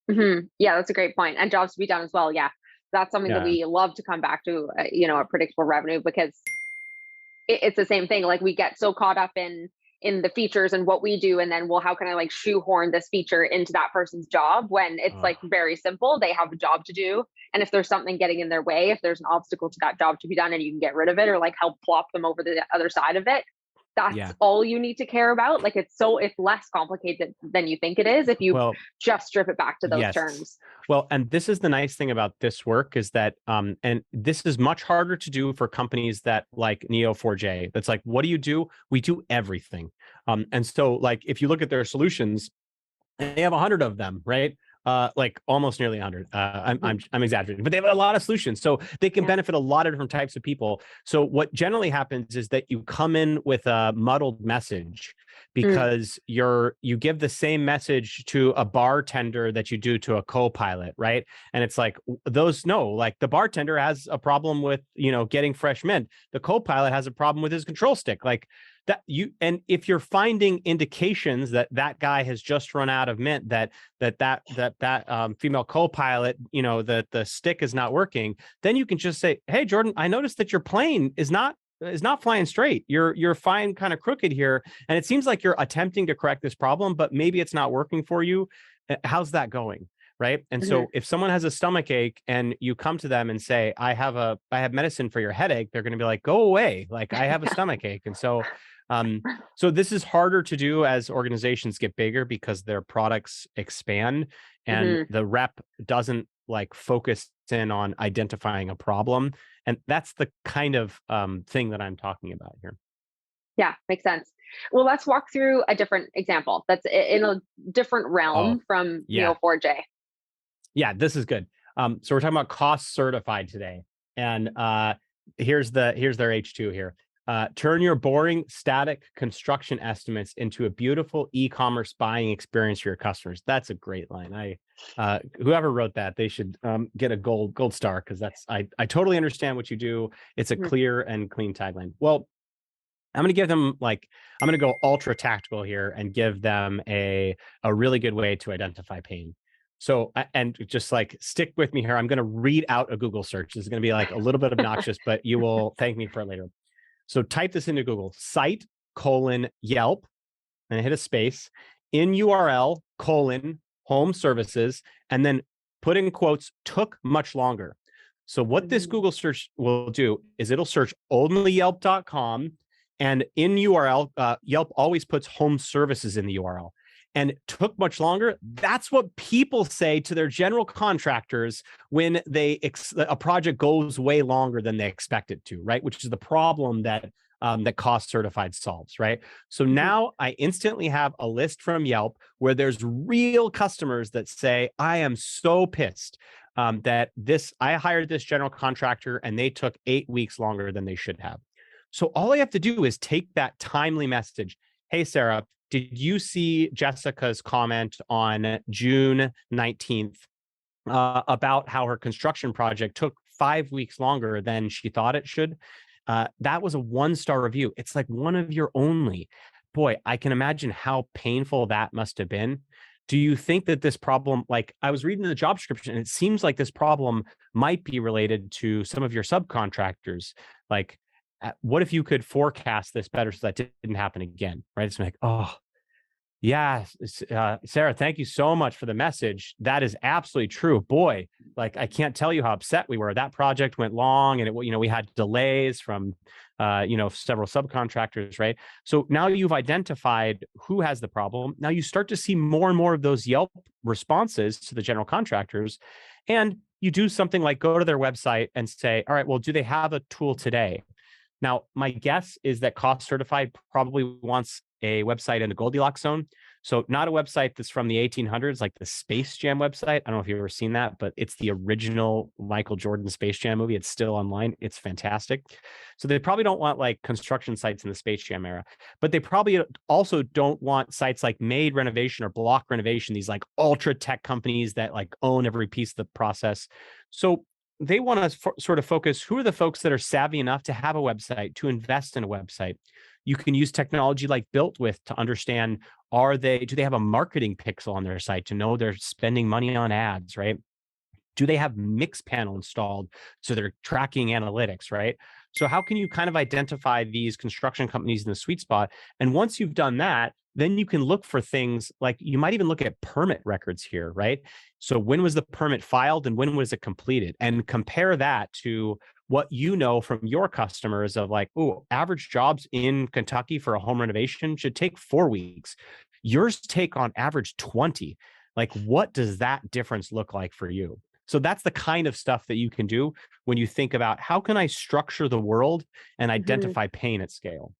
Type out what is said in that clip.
Yeah, that's a great point. And jobs to be done as well. Yeah, that's something that Yeah. we love to come back to, a predictable revenue, because it's the same thing. Like, we get so caught up in the features and what we do, and then, well, how can I like shoehorn this feature into that person's job, when it's Ugh. like very simple. They have a job to do, and if there's something getting in their way, if there's an obstacle to that job to be done, and you can get rid of it, or like help plop them over the other side of it, that's Yeah. all you need to care about. Like, it's less complicated than you think it is if you Well, just strip it back to those yes. terms. Well, and this is the nice thing about this work is that, and this is much harder to do for companies that like Neo4j. That's like, what do you do? We do everything. And so, like, if you look at their solutions, they have 100 of them, right? Like almost nearly 100. I'm exaggerating, but they have a lot of solutions, so they can Yeah. benefit a lot of different types of people. So what generally happens is that you come in with a muddled message Mm. because you give the same message to a bartender that you do to a co-pilot, right? And it's like those no, like the bartender has a problem with getting fresh mint. The co-pilot has a problem with his control stick, like that you. And if you're finding indications that that guy has just run out of mint, that female co-pilot, that the stick is not working, then you can just say, hey Jordan, I noticed that your plane is not flying straight. You're flying kind of crooked here, and it seems like you're attempting to correct this problem, but maybe it's not working for you. How's that going? Right. And Hmm. so if someone has a stomach ache and you come to them and say, I have medicine for your headache, they're going to be like, go away. Like, I have a stomach ache. And um, so this is harder to do as organizations get bigger because their products expand and Hmm. the rep doesn't like focus in on identifying a problem. And that's the kind of thing that I'm talking about here. Yeah, makes sense. Well, let's walk through a different example that's in a different Oh, realm from yeah. Neo4j. Yeah, this is good. So we're talking about cost certified today. And here's their H2 here. Turn your boring static construction estimates into a beautiful e-commerce buying experience for your customers. That's a great line. Whoever wrote that, they should get a gold star, because I totally understand what you do. It's a Mhm. clear and clean tagline. Well, I'm going to give them I'm going to go ultra tactical here and give them a really good way to identify pain. So, and just like stick with me here, I'm going to read out a Google search. This is going to be like a little bit obnoxious, but you will thank me for it later. So type this into Google: site Yelp, and hit a space, in URL home services, and then put in quotes, took much longer. So what this Mhm. Google search will do is it'll search only Yelp.com, and in URL, Yelp always puts home services in the URL. And took much longer. That's what people say to their general contractors when a project goes way longer than they expect it to, right? Which is the problem that cost certified solves, right? So Mhm. now I instantly have a list from Yelp where there's real customers that say, I am so pissed that I hired this general contractor and they took 8 weeks longer than they should have. So all I have to do is take that timely message. Hey, Sarah, did you see Jessica's comment on June 19th about how her construction project took 5 weeks longer than she thought it should? That was a 1-star review. It's like one of your only. Boy, I can imagine how painful that must have been. Do you think that this problem, like I was reading the job description, and it seems like this problem might be related to some of your subcontractors? Like, what if you could forecast this better so that didn't happen again? Right? It's like, oh, yeah, Sarah, thank you so much for the message. That is absolutely true. Boy, like I can't tell you how upset we were. That project went long, and we had delays from, several subcontractors, right? So now you've identified who has the problem. Now you start to see more and more of those Yelp responses to the general contractors, and you do something like go to their website and say, all right, well, do they have a tool today? Now, my guess is that Cost Certified probably wants a website in the Goldilocks zone. So not a website that's from the 1800s, like the Space Jam website. I don't know if you've ever seen that, but it's the original Michael Jordan Space Jam movie. It's still online. It's fantastic. So they probably don't want like construction sites in the Space Jam era, but they probably also don't want sites like Made Renovation or Block Renovation, these like ultra tech companies that like own every piece of the process. So they want to sort of focus, who are the folks that are savvy enough to have a website, to invest in a website. You can use technology like Built With to understand, do they have a marketing pixel on their site to know they're spending money on ads, right? Do they have Mixpanel installed so they're tracking analytics, right? So how can you kind of identify these construction companies in the sweet spot? And once you've done that, then you can look for things like, you might even look at permit records here, right? So when was the permit filed and when was it completed? And compare that to what you know from your customers of like, oh, average jobs in Kentucky for a home renovation should take 4 weeks. Yours take on average 20. Like, what does that difference look like for you? So that's the kind of stuff that you can do when you think about, how can I structure the world and Mhm. identify pain at scale?